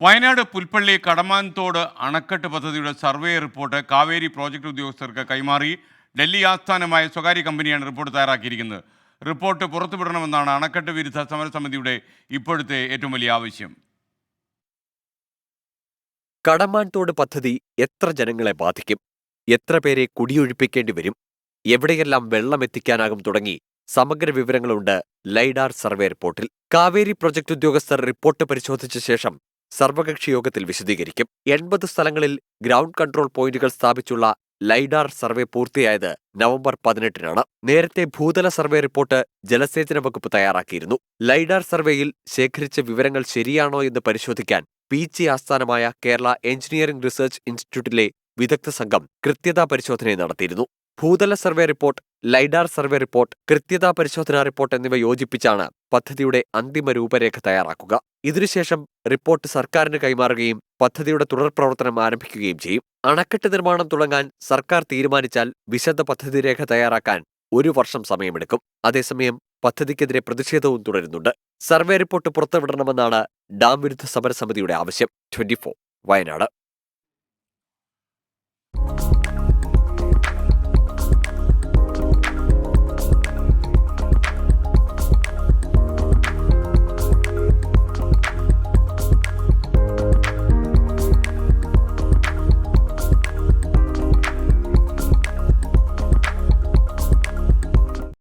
വയനാട് പുൽപ്പള്ളി കടമാൻതോട് അണക്കെട്ട് പദ്ധതിയുടെ survey report Kaveri project ഉദ്യോഗസ്ഥർക്ക് കൈമാറി. ഡൽഹി ആസ്ഥാനമായ സ്വകാര്യ കമ്പനിയാണ് റിപ്പോർട്ട് തയ്യാറാക്കിയിരിക്കുന്നത്. റിപ്പോർട്ട് പുറത്തുവിടണമെന്നാണ് അണക്കെട്ട് വിരുദ്ധ സമരസമിതിയുടെ ഇപ്പോഴത്തെ ഏറ്റവും വലിയ ആവശ്യം. കടമാൻതോട് പദ്ധതി എത്ര ജനങ്ങളെ ബാധിക്കും? എത്ര പേരെ കുടിയൊഴിപ്പിക്കേണ്ടി വരും? എവിടെയെല്ലാം വെള്ളം എത്തിക്കാനാകും തുടങ്ങി സമഗ്ര വിവരങ്ങളുണ്ട് ലൈഡാർ സർവേ റിപ്പോർട്ടിൽ. കാവേരി പ്രൊജക്ട് ഉദ്യോഗസ്ഥർ റിപ്പോർട്ട് പരിശോധിച്ച ശേഷം സർവകക്ഷി യോഗത്തിൽ വിശദീകരിക്കും. 80 സ്ഥലങ്ങളിൽ ഗ്രൗണ്ട് കൺട്രോൾ പോയിന്റുകൾ സ്ഥാപിച്ചുള്ള ലൈഡാർ സർവേ പൂർത്തിയായത് നവംബർ 18-നാണ്. നേരത്തെ ഭൂതല സർവേ റിപ്പോർട്ട് ജലസേചന വകുപ്പ് തയ്യാറാക്കിയിരുന്നു. ലൈഡാർ സർവേയിൽ ശേഖരിച്ച വിവരങ്ങൾ ശരിയാണോ എന്ന് പരിശോധിക്കാൻ PG ആസ്ഥാനമായ കേരള എഞ്ചിനീയറിംഗ് റിസർച്ച് ഇൻസ്റ്റിറ്റ്യൂട്ടിലെ വിദഗ്ധ സംഘം കൃത്യതാ പരിശോധന നടത്തിയിരുന്നു. ഭൂതല survey report, LiDAR survey report, കൃത്യതാ പരിശോധനാ റിപ്പോർട്ട് എന്നിവ യോജിപ്പിച്ചാണ് പദ്ധതിയുടെ അന്തിമ രൂപരേഖ തയ്യാറാക്കുക. ഇതിനുശേഷം റിപ്പോർട്ട് സർക്കാരിന് കൈമാറുകയും പദ്ധതിയുടെ തുടർ പ്രവർത്തനം ആരംഭിക്കുകയും ചെയ്യും. അണക്കെട്ട് നിർമ്മാണം തുടങ്ങാൻ സർക്കാർ തീരുമാനിച്ചാൽ വിശദ പദ്ധതി രേഖ തയ്യാറാക്കാൻ 1 വർഷം സമയമെടുക്കും. അതേസമയം പദ്ധതിക്കെതിരെ പ്രതിഷേധവും തുടരുന്നുണ്ട്. സർവേ റിപ്പോർട്ട് പുറത്തുവിടണമെന്നാണ് ഡാം വിരുദ്ധ സമരസമിതിയുടെ ആവശ്യം. 24 വയനാട്.